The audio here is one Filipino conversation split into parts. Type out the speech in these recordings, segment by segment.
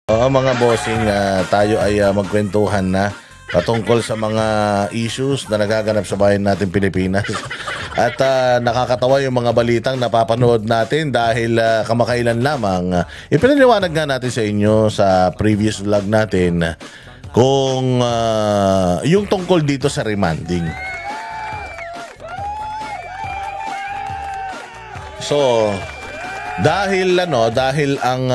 Oo mga bossing, tayo ay magkwentuhan na patungkol sa mga issues na nagaganap sa bayan natin Pilipinas. At nakakatawa yung mga balitang napapanood natin dahil kamakailan lamang ipinaliwanag nga natin sa inyo sa previous vlog natin kung yung tungkol dito sa remanding. So, dahil ang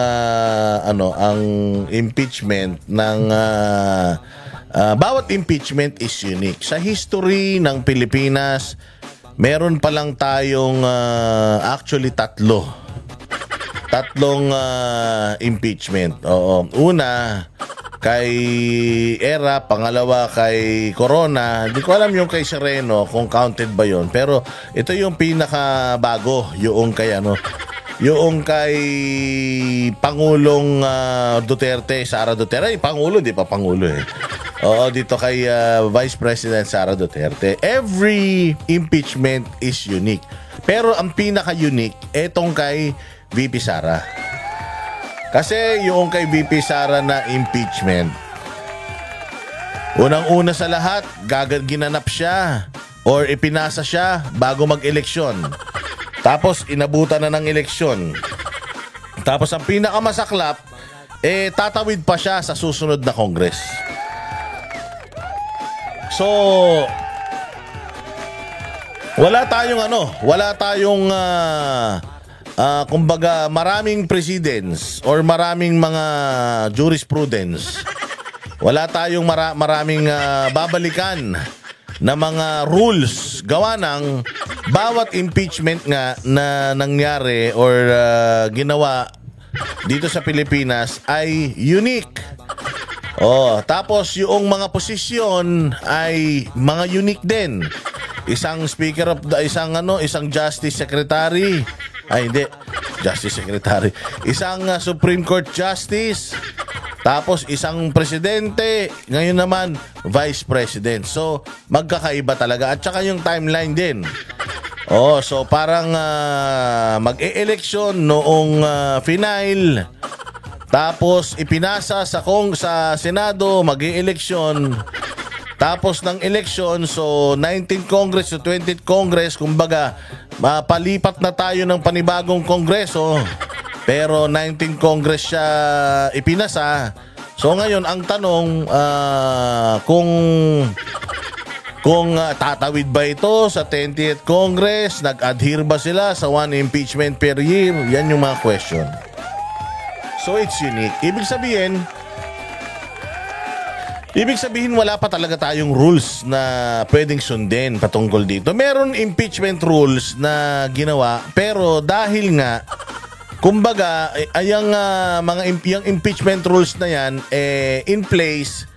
ang impeachment ng bawat impeachment is unique. Sa history ng Pilipinas, meron pa lang tayong actually tatlong impeachment. Oo. Una kay Era, pangalawa kay Corona. Hindi ko alam yung kay Sereno kung counted ba yon. Pero ito yung pinakabago, yung kay yung kay Pangulong Duterte, Sara Duterte. Ay, Pangulo, di pa Pangulo eh. Oo, dito kay Vice President Sara Duterte. Every impeachment is unique. Pero ang pinaka-unique, etong kay VP Sara. Kasi yung kay VP Sara na impeachment, unang-una sa lahat, ginanap siya or ipinasa siya bago mag-eleksyon. Tapos inabutan na ng eleksyon. Tapos ang pinakamasaklap, tatawid pa siya sa susunod na Congress. So, wala tayong kumbaga maraming presidents or maraming mga jurisprudence. Wala tayong maraming babalikan na mga rules gawa ng bawat impeachment nga na nangyari or ginawa dito sa Pilipinas ay unique. Tapos yung mga posisyon ay mga unique din. Isang speaker of the isang justice secretary. Ay hindi, justice secretary. Isang Supreme Court justice. Tapos isang presidente, ngayon naman vice president. So magkakaiba talaga at saka yung timeline din. So parang mag-e-eleksyon noong final. Tapos ipinasa sa Senado, mag-e-eleksyon. Tapos ng eleksyon, so 19th Congress to 20th Congress, kumbaga palipat na tayo ng panibagong kongreso. Pero 19th Congress siya ipinasa. So ngayon ang tanong kung tatawid ba ito sa 20th Congress, nag-adhere ba sila sa one impeachment per year? Yan yung mga question. So it's unique. Ibig sabihin wala pa talaga tayong rules na pwedeng sundin patungkol dito. Meron impeachment rules na ginawa pero dahil nga kumbaga yung impeachment rules na yan in place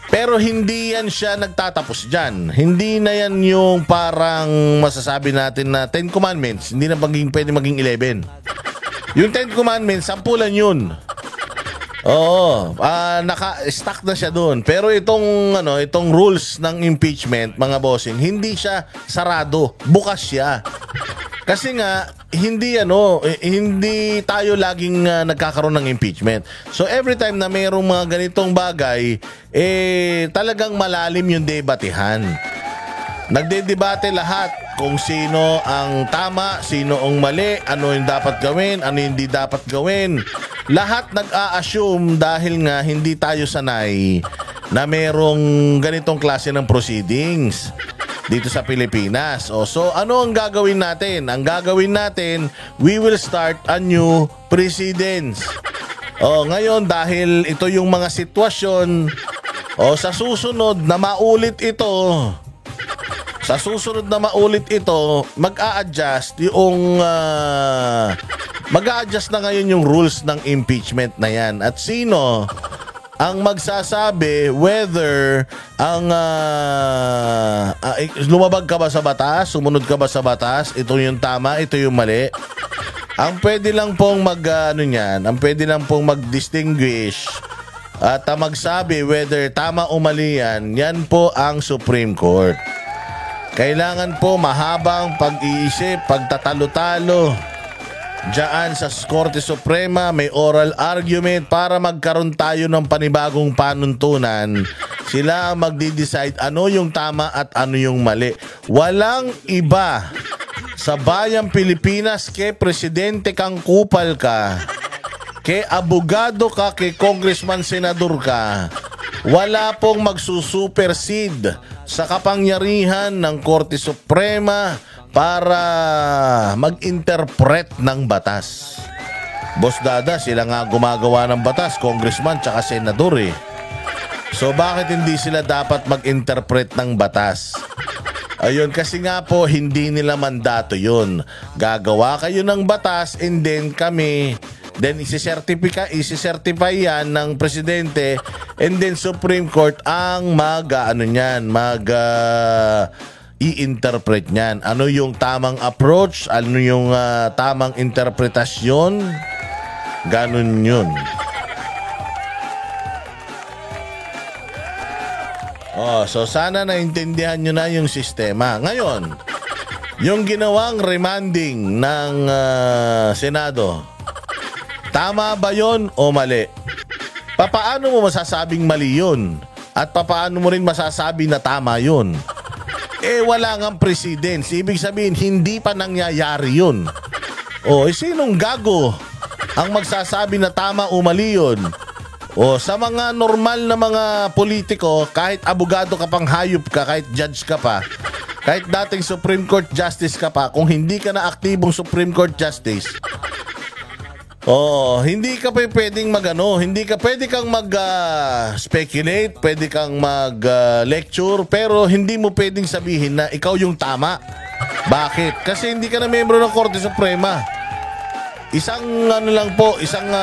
pero hindi yan siya nagtatapos dyan. Hindi na yan yung parang masasabi natin na 10 Commandments. Hindi na pwede maging 11. Yung 10 Commandments, 10 yun. Naka-stack na siya doon. Pero itong rules ng impeachment, mga bossing, hindi siya sarado. Bukas siya. Kasi nga hindi tayo laging nagkakaroon ng impeachment. So every time na mayroong mga ganitong bagay, talagang malalim yung debatehan. Nagdedebate lahat kung sino ang tama, sino ang mali, ano yung dapat gawin, ano yung hindi dapat gawin. Lahat nag-a-assume dahil nga hindi tayo sanay na merong ganitong klase ng proceedings dito sa Pilipinas. So ano ang gagawin natin? Ang gagawin natin, we will start a new precedence. Ngayon dahil ito yung mga sitwasyon, sa susunod na maulit ito, mag-a-adjust na ngayon yung rules ng impeachment na yan. At sino ang magsasabi whether ang lumabag ka ba sa batas, sumunod ka ba sa batas, ito yung tama, ito yung mali. Ang pwede lang pong mag-distinguish at magsabi whether tama o mali yan po ang Supreme Court. Kailangan po mahabang pag-iisip, pagtatalo-talo. Diyan sa Korte Suprema, may oral argument para magkaroon tayo ng panibagong panuntunan. Sila ang magdi-decide ano yung tama at ano yung mali. Walang iba sa bayang Pilipinas kay presidente kang kupal ka, kay abogado ka, kay congressman, senador ka. Wala pong magsusupersede sa kapangyarihan ng Korte Suprema para mag-interpret ng batas. Boss Dada, sila nga gumagawa ng batas, congressman tsaka senador eh. So bakit hindi sila dapat mag-interpret ng batas? Ayun, kasi nga po hindi nila mandato yun. Gagawa kayo ng batas and then kami, then isi-certify yan ng presidente and then Supreme Court ang i-interpret niyan. Ano yung tamang approach? Ano yung tamang interpretasyon? Ganun yun. So sana naintindihan nyo na yung sistema. Ngayon, yung ginawang remanding ng Senado, tama ba yun o mali? Papaano mo masasabing mali yun? At papaano mo rin masasabi na tama yun? Wala ngang precedence. Ibig sabihin, hindi pa nangyayari yun. Sinong gago ang magsasabi na tama o mali yun? Sa mga normal na mga politiko, kahit abogado ka pang hayop ka, kahit judge ka pa, kahit dating Supreme Court Justice ka pa, kung hindi ka na aktibong Supreme Court Justice, hindi ka pwedeng hindi ka pwede kang mag-speculate, pwede kang mag-lecture, pero hindi mo pwedeng sabihin na ikaw yung tama. Bakit? Kasi hindi ka na membro ng Korte Suprema. Isang isang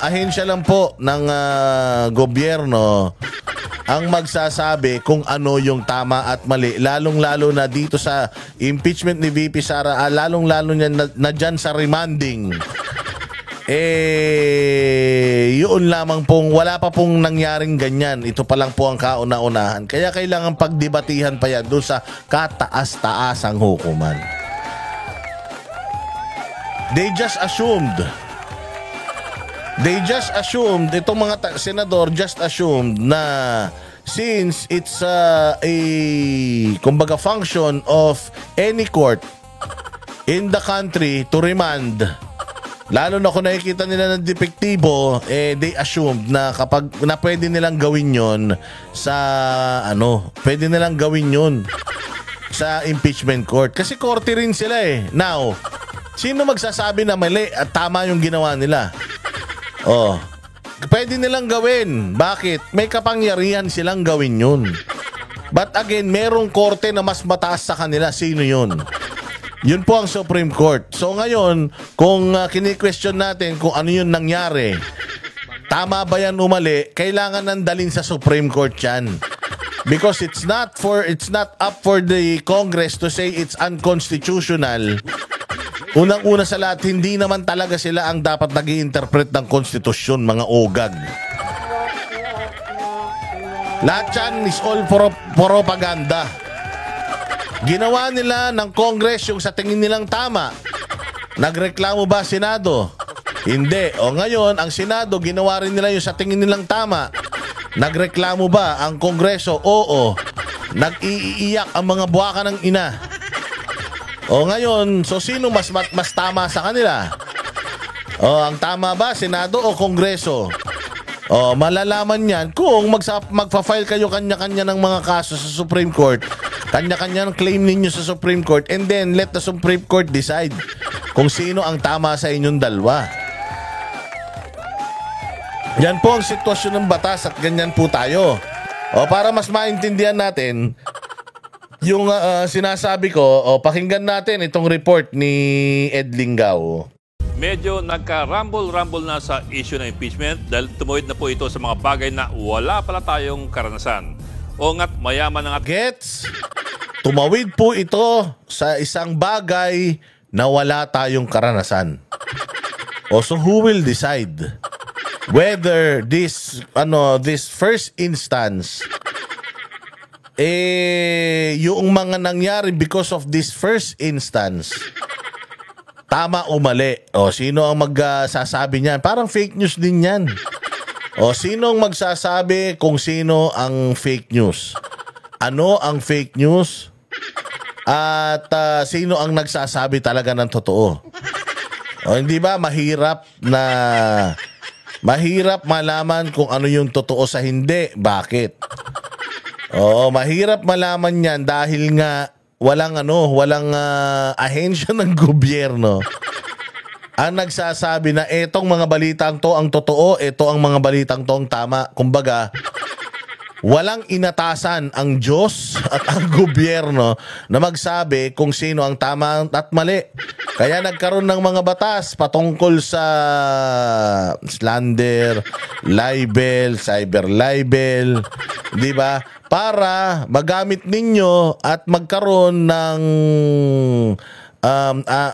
ahensya lang po ng gobyerno ang magsasabi kung ano yung tama at mali, lalong-lalo na dito sa impeachment ni VP Sara, lalong-lalo na dyan sa remanding. Yun lamang pong, wala pa pong nangyaring ganyan. Ito pa lang po ang kauna-unahan. Kaya kailangan pagdebatihan pa yan doon sa kataas-taasang hukuman. They just assumed, itong mga senador just assumed na since it's kumbaga function of any court in the country to remand, lalo na kung nakikita nila ng depektibo, they assumed na na pwede nilang gawin yon sa pwede nilang gawin yon sa impeachment court. Kasi korte rin sila eh. Now, sino magsasabi na mali at tama yung ginawa nila? Pwede nilang gawin. Bakit? May kapangyarihan silang gawin yun. But again, merong korte na mas mataas sa kanila. Sino yun? Yun po ang Supreme Court. So ngayon, kung kini-question natin kung ano yun nangyari, tama ba yan o mali, kailangan nandalin sa Supreme Court yan. Because it's not up for the Congress to say it's unconstitutional. Unang-una sa lahat, hindi naman talaga sila ang dapat nag-i-interpret ng konstitusyon, mga ogag. Lahat yan is all propaganda. Ginawa nila ng Congress yung sa tingin nilang tama. Nagreklamo ba Senado? Hindi. Ngayon, ang Senado, ginawa rin nila yung sa tingin nilang tama. Nagreklamo ba ang Kongreso? Oo. Nag-iiyak ang mga buwaka ng ina. Ngayon, so sino mas tama sa kanila? Ang tama ba, Senado o Kongreso? Malalaman yan kung magpa-file kayo kanya-kanya ng mga kaso sa Supreme Court. Kanya-kanya ng claim ninyo sa Supreme Court and then let the Supreme Court decide kung sino ang tama sa inyong dalawa. Yan po ang sitwasyon ng batas at ganyan po tayo. Para mas maintindihan natin yung sinasabi ko, pakinggan natin itong report ni Ed Lingao. Medyo nagka-rumble-rumble na sa issue ng impeachment dahil tumuwid na po ito sa mga bagay na wala pala tayong karanasan. O nga't mayaman ng Gets? Tumawid po ito sa isang bagay na wala tayong karanasan. So who will decide whether this first instance yung mga nangyari because of this first instance, tama o mali. O sino ang magsasabi niyan? Parang fake news din yan. O sino ang magsasabi kung sino ang fake news? Ano ang fake news? At sino ang nagsasabi talaga ng totoo? O hindi ba mahirap malaman kung ano yung totoo sa hindi? Bakit? Oo, mahirap malaman 'yan dahil nga walang ahensya ng gobyerno ang nagsasabi na etong mga balitang to ang totoo, ito ang mga balitang to ang tama. Kumbaga, walang inatasan ang Diyos at ang gobyerno na magsabi kung sino ang tama at mali. Kaya nagkaroon ng mga batas patungkol sa slander, libel, cyber libel, di ba? Para magamit ninyo at magkaroon ng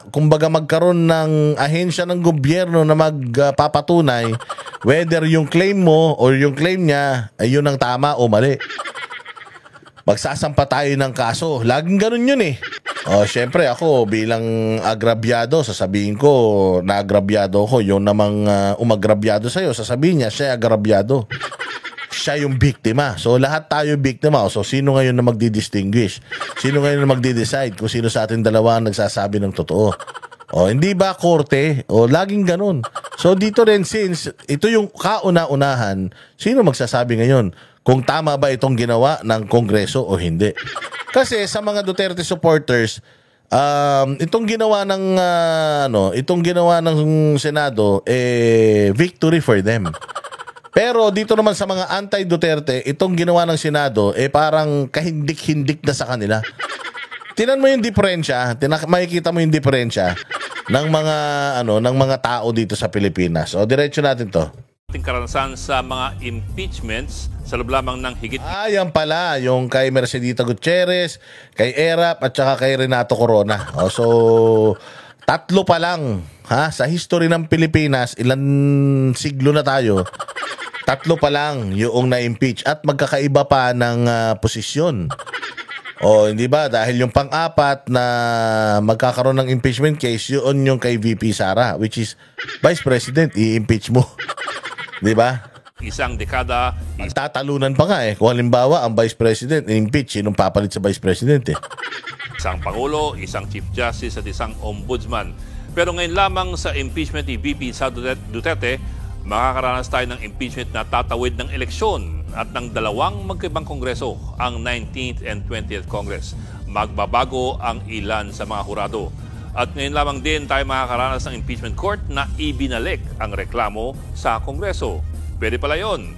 kumbaga magkaroon ng ahensya ng gobyerno na magpapatunay whether yung claim mo or yung claim niya ay yun ang tama o mali. Magsasampa tayo ng kaso. Laging ganun yun eh. O, syempre ako bilang agrabyado, sasabihin ko na agrabyado ko. Yung namang umagrabyado sa'yo, sasabihin niya siya agrabyado. Siya yung biktima. So, lahat tayo biktima. So, sino ngayon na magdi-distinguish? Sino ngayon na magdi-decide kung sino sa ating dalawa ang nagsasabi ng totoo? O, hindi ba korte? O, laging ganun. So, dito rin, since ito yung kauna-unahan, sino magsasabi ngayon kung tama ba itong ginawa ng Kongreso o hindi? Kasi sa mga Duterte supporters, itong ginawa ng Senado, victory for them. Pero dito naman sa mga anti-Duterte, itong ginawa ng Senado, parang kahindik-hindik na sa kanila. Tinan mo yung diferensya, makikita mo yung diferensya ng mga tao dito sa Pilipinas. O diretso natin 'to. Ating karanasan sa mga impeachments sa loob lamang ng higit. Yan pala, yung kay Mercedita Gutierrez, kay Erap at saka kay Renato Corona. So tatlo pa lang sa history ng Pilipinas, ilan siglo na tayo. Tatlo pa lang yung na-impeach at magkakaiba pa ng posisyon. O hindi ba? Dahil yung pang-apat na magkakaroon ng impeachment case, yun yung kay VP Sara, which is Vice President, i-impeach mo. Di ba? Isang dekada. Tatalunan pa nga kung halimbawa ang Vice President i-impeach, sinong papalit sa Vice President Isang Pangulo, isang Chief Justice at isang Ombudsman. Pero ngayon lamang sa impeachment ni VP Sara Duterte, makakaranas tayo ng impeachment na tatawid ng eleksyon at ng dalawang magkaibang kongreso, ang 19th and 20th Congress. Magbabago ang ilan sa mga hurado. At ngayon lamang din tayo makakaranas ng impeachment court na ibinalik ang reklamo sa kongreso. Pwede pala yun.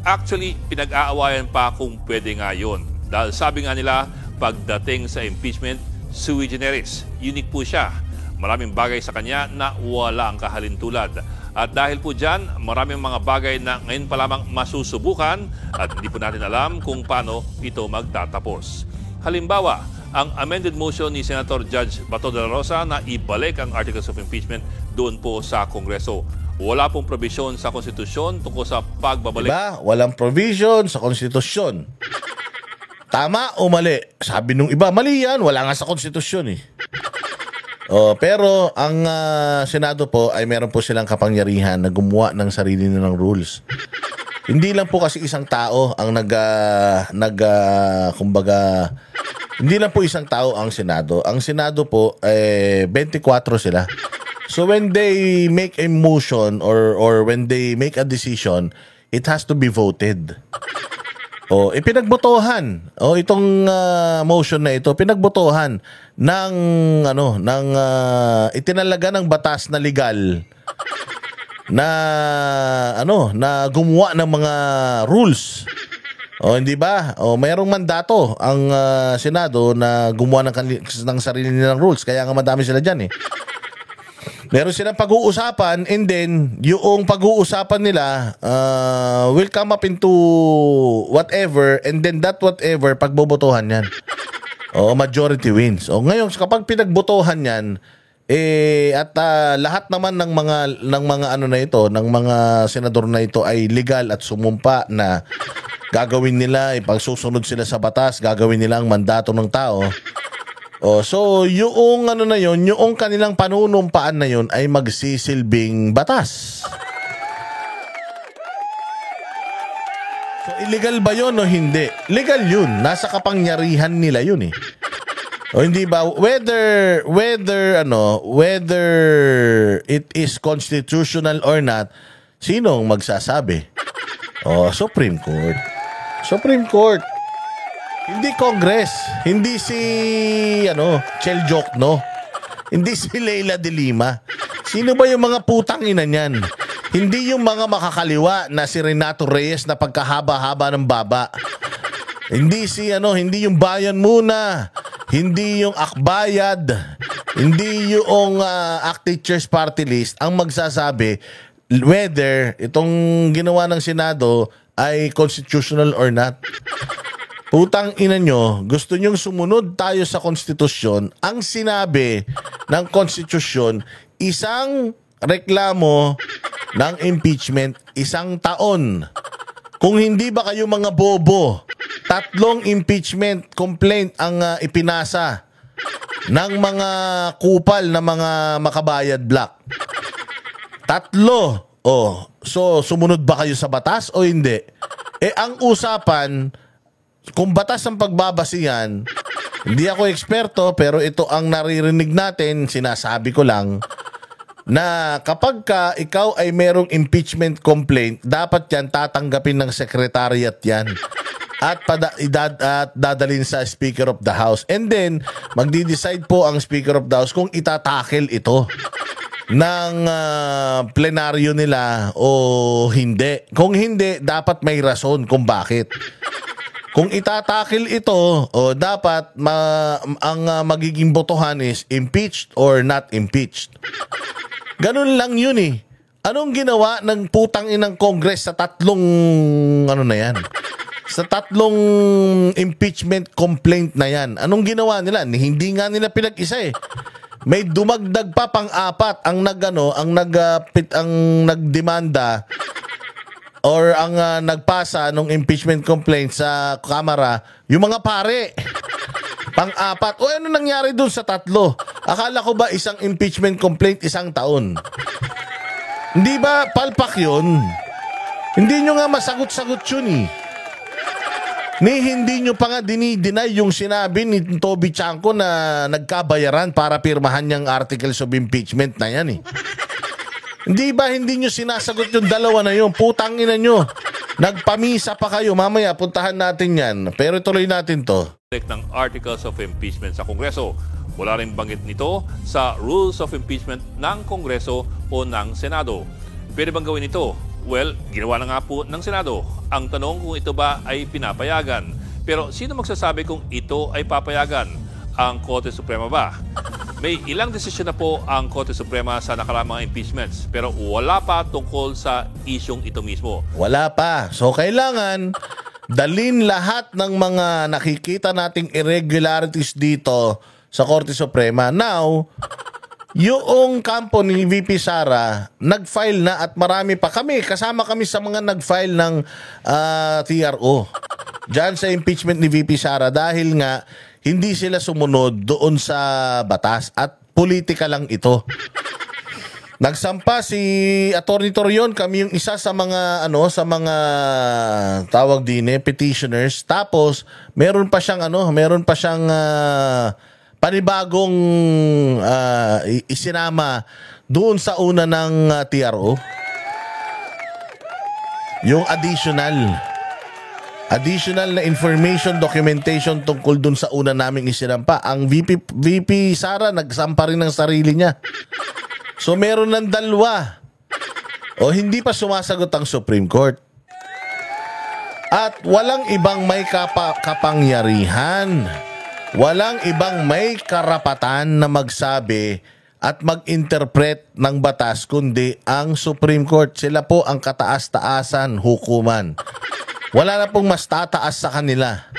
Actually, pinag-aawayan pa kung pwede nga yun. Dahil sabi nga nila, pagdating sa impeachment, sui generis. Unique po siya. Maraming bagay sa kanya na wala ang kahalintulad. At dahil po dyan, maraming mga bagay na ngayon pa lamang masusubukan at hindi po natin alam kung paano ito magtatapos. Halimbawa, ang amended motion ni Senator Judge Bato de la Rosa na ibalik ang Articles of Impeachment doon po sa Kongreso. Wala pong provision sa konstitusyon tungkol sa pagbabalik. Diba? Walang provision sa konstitusyon. Tama o mali? Sabi nung iba, mali yan. Wala nga sa konstitusyon pero ang Senado po ay meron po silang kapangyarihan na gumawa ng sarili nilang rules. Hindi lang po kasi isang tao ang kumbaga, hindi lang po isang tao ang Senado. Ang Senado po 24 sila. So when they make a motion or when they make a decision, it has to be voted. Pinagbotohan. Itong motion na ito, pinagbotohan ng itinalaga ng batas na legal na gumawa ng mga rules. Hindi ba? Mayroong mandato ang Senado na gumawa ng sarili nilang rules. Kaya nga madami sila diyan Meron silang pag-uusapan and then yung pag-uusapan nila will come up into whatever and then that whatever pagbobotohan yan. Majority wins. Ngayon kapag pinagbotohan yan at lahat naman ng mga senador na ito ay legal at sumumpa na gagawin nila, ipagsusunod sila sa batas, gagawin nila ang mandato ng tao. So yung ano na yun, yung kanilang panunumpaan na yun ay magsisilbing batas. So illegal ba yun o hindi? Legal yun. Nasa kapangyarihan nila yun eh. O hindi ba whether it is constitutional or not, sinong magsasabi? Supreme Court. Supreme Court. Hindi Congress, hindi si Chel Jokno, hindi si Leila de Lima. Sino ba yung mga putang ina niyan? Hindi yung mga makakaliwa na si Renato Reyes na pagkahaba-haba ng baba. Hindi hindi yung Bayan Muna, hindi yung Akbayad, hindi yung ACT Teachers Party List ang magsasabi whether itong ginawa ng Senado ay constitutional or not. Putang ina nyo, gusto nyong sumunod tayo sa konstitusyon. Ang sinabi ng konstitusyon, isang reklamo ng impeachment, 1 taon. Kung hindi ba kayo mga bobo, 3 impeachment complaint ang ipinasa ng mga kupal na mga makabayad black. 3. So sumunod ba kayo sa batas o hindi? Ang usapan, kung batas ang pagbabasihan, hindi ako eksperto pero ito ang naririnig natin, sinasabi ko lang, na kapag ikaw ay merong impeachment complaint, dapat yan tatanggapin ng secretariat yan at dadalhin sa Speaker of the House. And then, magdi-decide po ang Speaker of the House kung itatakel ito ng plenaryo nila o hindi. Kung hindi, dapat may rason kung bakit. Kung itatakil ito, dapat ang magiging botohan is impeached or not impeached. Ganun lang yun eh. Anong ginawa ng putang inang Congress sa 3 na yan? Sa 3 impeachment complaint na yan. Anong ginawa nila? Hindi nga nila pinag-isa eh. May dumagdag pa pang-4 ang nagdemanda or ang nagpasa ng impeachment complaint sa Kamara, yung mga pare. Pang-4. Ano nangyari dun sa 3? Akala ko ba isang impeachment complaint 1 taon? Hindi ba palpak yun? Hindi nyo nga masagot-sagot yun eh. Hindi nyo pa nga dinideny yung sinabi ni Toby Chanco na nagkabayaran para pirmahan niyang articles of impeachment na yan eh. Hindi ba hindi nyo sinasagot yung 2 na yun? Putang ina nyo. Nagpamisa pa kayo. Mamaya puntahan natin yan. Pero tuloy natin to. Ng articles of impeachment sa Kongreso. Wala rin banggit nito sa rules of impeachment ng Kongreso o ng Senado. Pwede bang gawin ito? Well, ginawa na nga po ng Senado. Ang tanong kung ito ba ay pinapayagan. Pero sino magsasabi kung ito ay papayagan? Ang Korte Suprema ba? May ilang desisyon na po ang Korte Suprema sa nakaraang mga impeachments pero wala pa tungkol sa isyong ito mismo. Wala pa. So kailangan dalin lahat ng mga nakikita nating irregularities dito sa Korte Suprema. Now, yung kampo ni VP Sara, nag-file na at marami pa kami. Kasama kami sa mga nag-file ng TRO dyan sa impeachment ni VP Sara dahil nga hindi sila sumunod doon sa batas at politika lang ito. Nagsampa si Attorney Torion, kami yung isa sa mga tawag din petitioners. Tapos meron pa siyang panibagong isinama doon sa una ng TRO. Yung additional na information documentation tungkol dun sa una naming isinampa. Ang VP Sara nagsampa rin ng sarili niya. So meron ng 2. Hindi pa sumasagot ang Supreme Court. At walang ibang may kapangyarihan. Walang ibang may karapatan na magsabi at mag-interpret ng batas kundi ang Supreme Court. Sila po ang kataas-taasan hukuman. Wala na pong mas tataas sa kanila.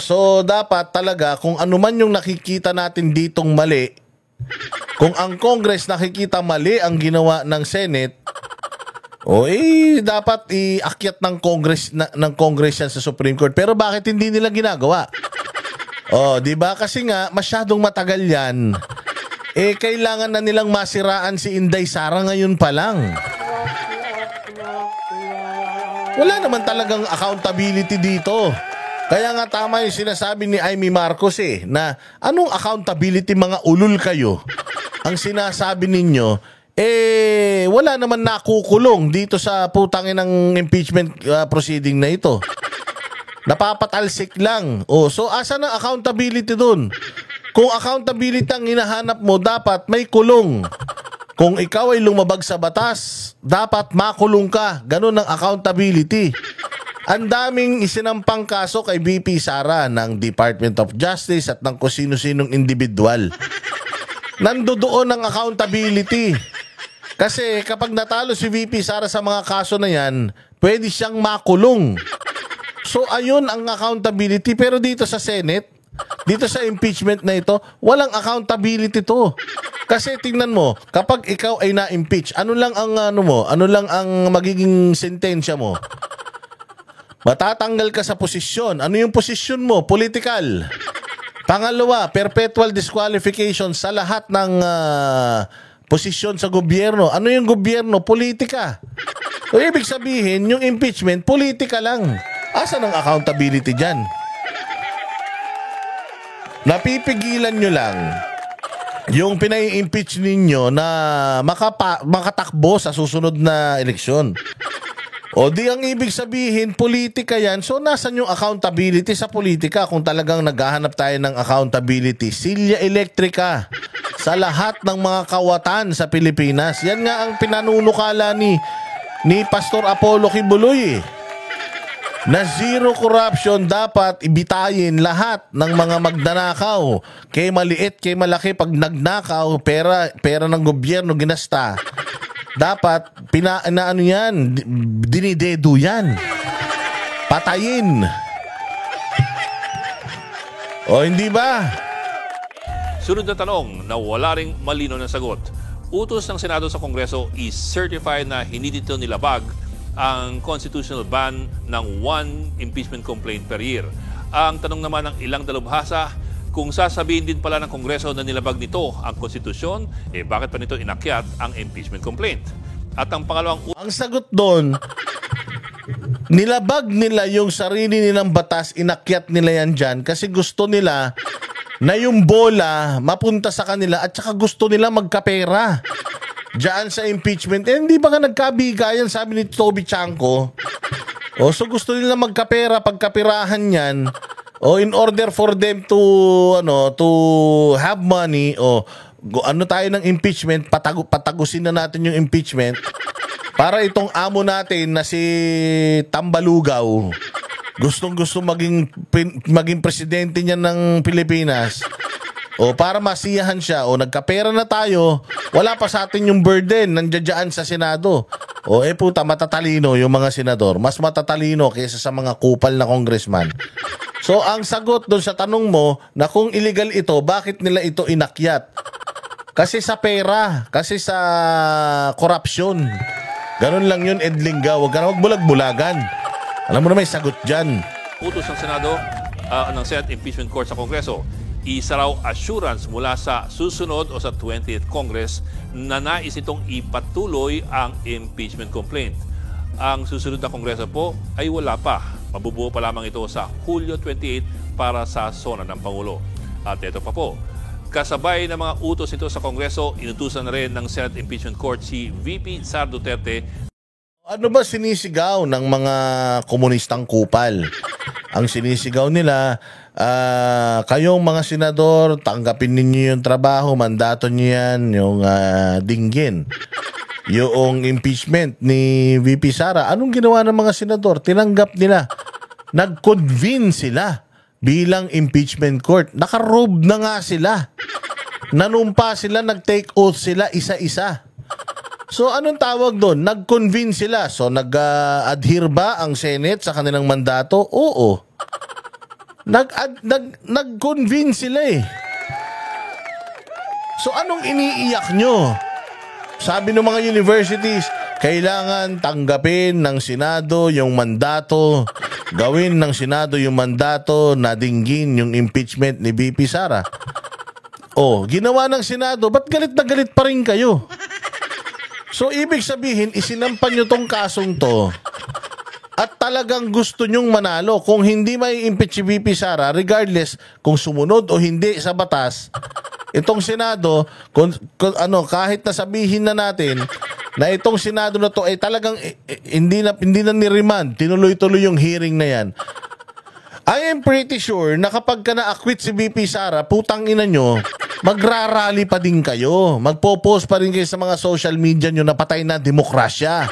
So dapat talaga kung ano man yung nakikita natin ditong mali, kung ang Congress nakikita mali ang ginawa ng Senate, dapat iakyat ng Congress yan sa Supreme Court. Pero bakit hindi nila ginagawa? Oh, 'di ba? Kasi nga masyadong matagal 'yan. Kailangan na nilang masiraan si Inday Sara ngayon pa lang. Wala naman talagang accountability dito. Kaya nga tama yung sinasabi ni Amy Marcos na anong accountability, mga ulul kayo? Ang sinasabi ninyo, wala naman nakukulong dito sa putangin ng impeachment proceeding na ito. Napapatalsik lang. So asa na accountability dun? Kung accountability ang hinahanap mo, dapat may kulong. Kung ikaw ay lumabag sa batas, dapat makulong ka. Ganun ang accountability. Ang daming isinampang kaso kay VP Sara ng Department of Justice at ng kung sino-sinong individual. Nandoon ang accountability. Kasi kapag natalo si VP Sara sa mga kaso na yan, pwede siyang makulong. So ayun ang accountability. Pero dito sa Senate, dito sa impeachment na ito, walang accountability to. Kasi tingnan mo, kapag ikaw ay na-impeach, ano lang ang magiging sentensya mo? Matatanggal ka sa posisyon. Ano yung posisyon mo? Political. Pangalawa, perpetual disqualification sa lahat ng posisyon sa gobyerno. Ano yung gobyerno? Politika. So, ibig sabihin, yung impeachment, politika lang. Asan ang accountability dyan? Napipigilan nyo lang yung pinai-impeach ninyo na makatakbo sa susunod na eleksyon. O di ang ibig sabihin, politika yan. So nasan yung accountability sa politika kung talagang naghahanap tayo ng accountability? Silya Electrica sa lahat ng mga kawatan sa Pilipinas. Yan nga ang pinanunukala ni Pastor Apollo Kibuloy na zero corruption, dapat ibitayin lahat ng mga magnanakaw. Kay maliit, kay malaki, pag nagnakaw, pera ng gobyerno ginasta. Dapat, dinidedo yan. Patayin. O hindi ba? Sunod na tanong na wala ring malino na sagot. Utos ng Senado sa Kongreso i-certify na hindi dito nilabag ang constitutional ban ng one impeachment complaint per year. Ang tanong naman ng ilang dalubhasa, kung sasabihin din pala ng Kongreso na nilabag nito ang konstitusyon, bakit pa nito inakyat ang impeachment complaint? At ang pangalawang... Ang sagot doon, nilabag nila yung sarili nilang batas, inakyat nila yan dyan kasi gusto nila na yung bola mapunta sa kanila at saka gusto nila magkapera diyan sa impeachment. Hindi ba nga nagkabigayan, sabi ni Toby Chanko? So gusto nila magkapera, pagkapirahan yan. In order for them to have money, tayo ng impeachment, patagusin na natin yung impeachment para itong amo natin na si Tambalugaw, gustong-gusto maging presidente niya ng Pilipinas. Para masiyahan siya, nagkapera na tayo, wala pa sa atin yung burden, nandiyan sa Senado. Puta, matatalino yung mga senador. Mas matatalino kaysa sa mga kupal na congressman. So, ang sagot doon sa tanong mo, na kung illegal ito, bakit nila ito inakyat? Kasi sa pera, kasi sa korupsyon. Ganun lang yun, Edlinga. Huwag bulag-bulagan. Alam mo na may sagot dyan. Utos ng Senado, ng Senate Impeachment Court sa Kongreso, isa raw assurance mula sa susunod o sa 20th Congress na nais itong ipatuloy ang impeachment complaint. Ang susunod na Kongreso po ay wala pa. Mabubuo pa lamang ito sa Hulyo 28 para sa sona ng Pangulo. At ito pa po, kasabay ng mga utos ito sa Kongreso, inutusan na rin ng Senate Impeachment Court si VP Sara Duterte. Ano ba sinisigaw ng mga komunistang kupal? Ang sinisigaw nila, kayong mga senador, tanggapin ninyo yung trabaho, mandato nyo yan, yung dinggin. Yung impeachment ni VP Sara, anong ginawa ng mga senador? Tinanggap nila. Nag-convene sila bilang impeachment court. Nakarobe na nga sila. Nanumpa sila, nag-take oath sila isa-isa. So anong tawag doon? Nag-convene sila. So nag-adhere ba ang Senate sa kanilang mandato? Oo. Nag-convene sila eh. So anong iniiyak nyo? Sabi ng mga universities, kailangan tanggapin ng Senado yung mandato gawin ng Senado yung mandato na dinggin yung impeachment ni VP Sara. Oh, ginawa ng Senado, ba't galit na galit pa rin kayo? So, ibig sabihin, isinampan nyo tong kasong to at talagang gusto nyong manalo. Kung hindi may impeach si VP Sara, regardless kung sumunod o hindi sa batas, itong Senado, kahit na sabihin na natin na itong Senado na to ay talagang hindi na ni-remand, tinuloy-tuloy yung hearing na yan. I am pretty sure na kapag ka na-acquit si VP Sara, putang ina nyo, magrarally pa din kayo. Magpo-post pa rin kayo sa mga social media nyo na patay na demokrasya.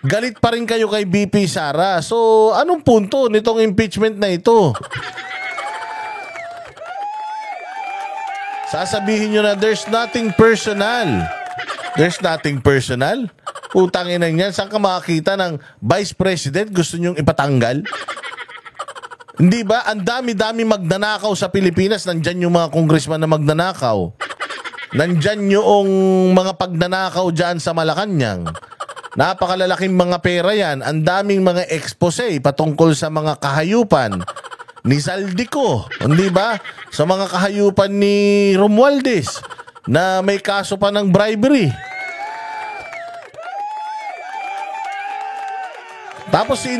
Galit pa rin kayo kay VP Sara. So, anong punto nitong impeachment na ito? Sasabihin nyo na there's nothing personal. There's nothing personal? Putang ina niyan, saan ka makakita ng Vice President gusto nyong ipatanggal? Hindi ba? Ang dami-dami magnanakaw sa Pilipinas. Nandyan yung mga congressman na magnanakaw. Nandyan yung mga pagnanakaw dyan sa Malacanang. Napakalalaking mga pera yan. Ang daming mga expose patungkol sa mga kahayupan ni Saldico. Hindi ba? Sa mga kahayupan ni Romualdez na may kaso pa ng bribery. Tapos si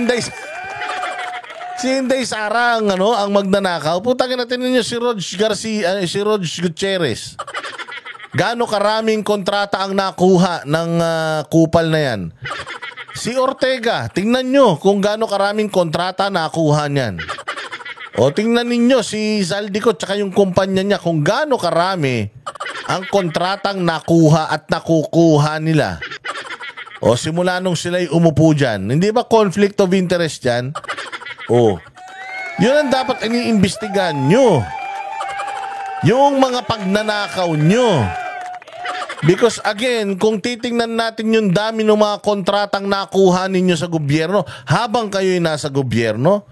Inday Sara ang magnanakaw. Putangin natin ninyo si Rog Gutierrez. Gaano karaming kontrata ang nakuha ng kupal na yan? Si Ortega, tingnan nyo kung gaano karaming kontrata nakuha niyan. O tingnan ninyo si Zaldico tsaka yung kumpanya niya kung gaano karami ang kontratang nakuha at nakukuha nila. O simula nung sila'y umupo dyan, hindi ba conflict of interest dyan? O, yun ang dapat iniimbestigahan nyo. Yung mga pagnanakaw nyo. Because again, kung titingnan natin yung dami ng mga kontratang nakuha ninyo sa gobyerno, habang kayo'y nasa gobyerno,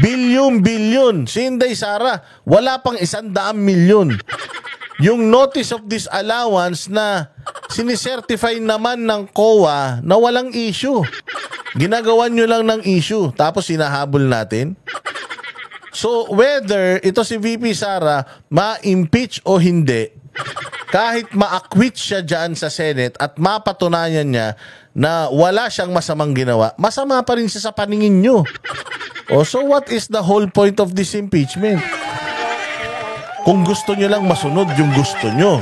bilyon. Si Inday Sara, wala pang 100 milyon. Yung notice of disallowance na sinicertify naman ng COA na walang issue. Ginagawan nyo lang ng issue, tapos hinahabol natin. So, whether ito si VP Sara ma-impeach o hindi, kahit ma-acquit siya dyan sa Senate at mapatunayan niya na wala siyang masamang ginawa, masama pa rin siya sa paningin nyo. Oh, so what is the whole point of this impeachment? Kung gusto nyo lang masunod yung gusto nyo.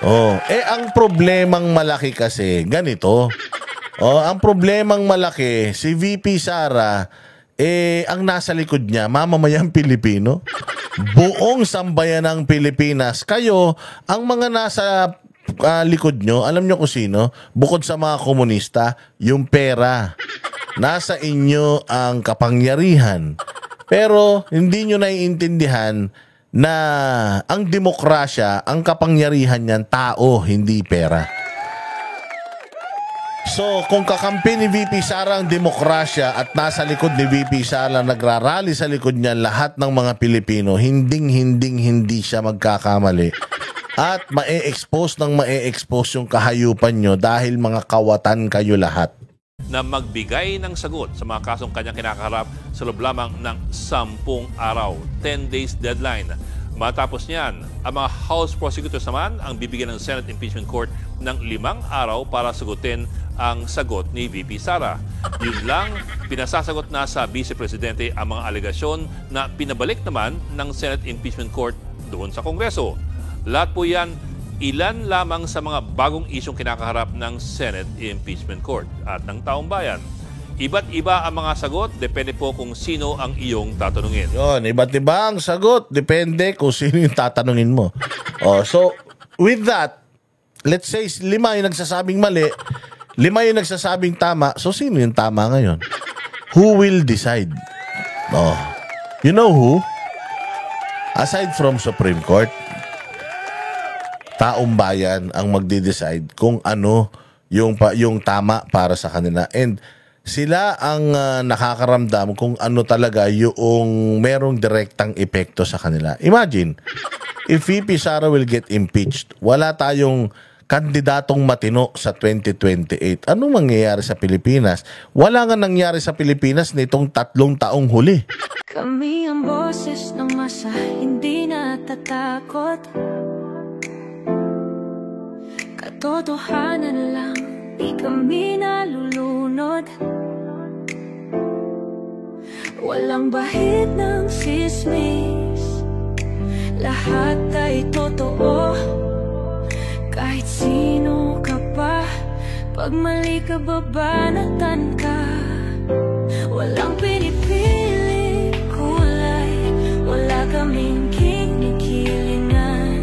Oh, ang problemang malaki kasi, ganito. Oh, ang problemang malaki, si VP Sara, ang nasa likod niya, mamamayang Pilipino. Buong sambayan ng Pilipinas. Kayo, ang mga nasa likod nyo, alam nyo kung sino? Bukod sa mga komunista, yung pera. Nasa inyo ang kapangyarihan. Pero hindi nyo naiintindihan na ang demokrasya, ang kapangyarihan niyan, tao, hindi pera. So, kung kakampi ni VP Sara ang demokrasya at nasa likod ni VP Sara, nagrarally sa likod niya lahat ng mga Pilipino, hindi siya magkakamali. At mae-expose yung kahayupan nyo dahil mga kawatan kayo lahat. Na magbigay ng sagot sa mga kasong kanyang kinakaharap sa loob lamang ng 10 araw, 10 days deadline. Matapos niyan, ang mga House prosecutors naman ang bibigyan ng Senate Impeachment Court ng 5 araw para sagutin ang sagot ni VP Sara. Yun lang, pinasasagot na sa Vice Presidente ang mga alegasyon na pinabalik naman ng Senate Impeachment Court doon sa Kongreso. Lahat po yan, ilan lamang sa mga bagong isyong kinakaharap ng Senate Impeachment Court at ng taong bayan. Iba't iba ang mga sagot, depende po kung sino ang iyong tatanungin. Yun, iba't iba ang sagot, depende kung sino yung tatanungin mo. So, with that, let's say 5 yung nagsasabing mali, 5 yung nagsasabing tama, so sino yung tama ngayon? Who will decide? You know who? Aside from Supreme Court, taong bayan ang magde-decide kung ano yung tama para sa kanila. And sila ang nakakaramdam kung ano talaga yung merong direktang epekto sa kanila. Imagine, if VP Sara will get impeached, wala tayong kandidatong matino sa 2028. Anong mangyayari sa Pilipinas? Wala nga nangyari sa Pilipinas nitong 3 taong huli. Kami ang boses ng masa, hindi natatakot. Katotohanan lang, di kami nalulunod. Walang bahid ng sismis, lahat ay totoo. Kahit sino ka pa, pag mali ka babanatan ka. Walang pinipili kulay, wala kaming kinikilingan.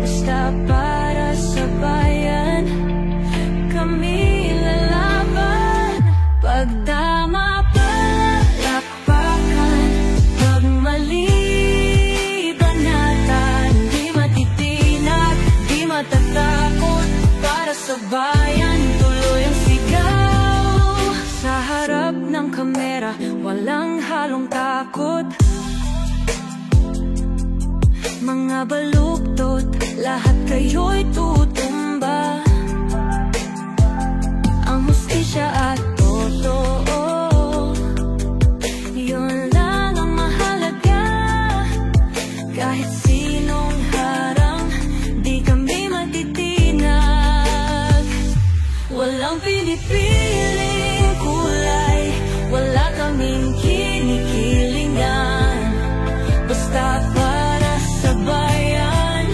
Basta para sa bayan, kami lalaban. Pag tama palakpakan, pag mali banatan. Di matitinag, di matatakot, para sa bayan tuloy ang sigaw. Sa harap ng kamera, walang halong takot. Mga baluktot, lahat kayo'y tutumba. Ang hustisya at totoo, yun lang ang mahalaga. Kahit sinong harang, di kami matitinag. Walang pinipiling kulay, wala kaming kinikilingan. Basta para sa bayan,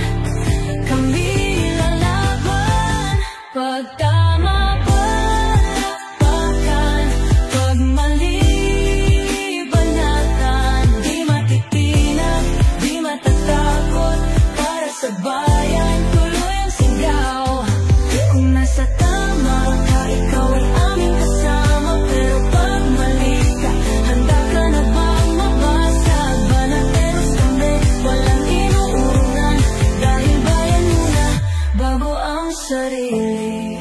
kami lalaban. Pag tama palakpakan, pag mali banatan. Di matitinag, di matatakot, para sa bayan tuloy ang sigaw. Kung nasa tama ka, ikaw ay aming kasama. Pero pag mali ka, handa ka na bang mabasag? Banateros kami, walang inuunan. Dahil bayan muna, bago ang sarili.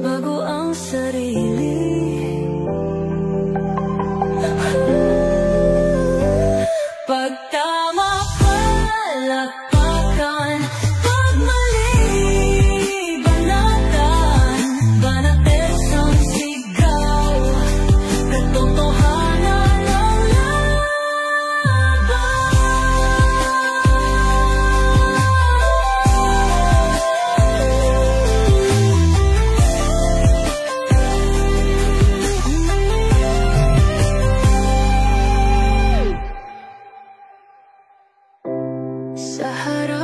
Bago ang sarili. Pag tama palakpakan, pag mali banatan. Banateros ang sigaw, katotohanan ang laban. Sa harap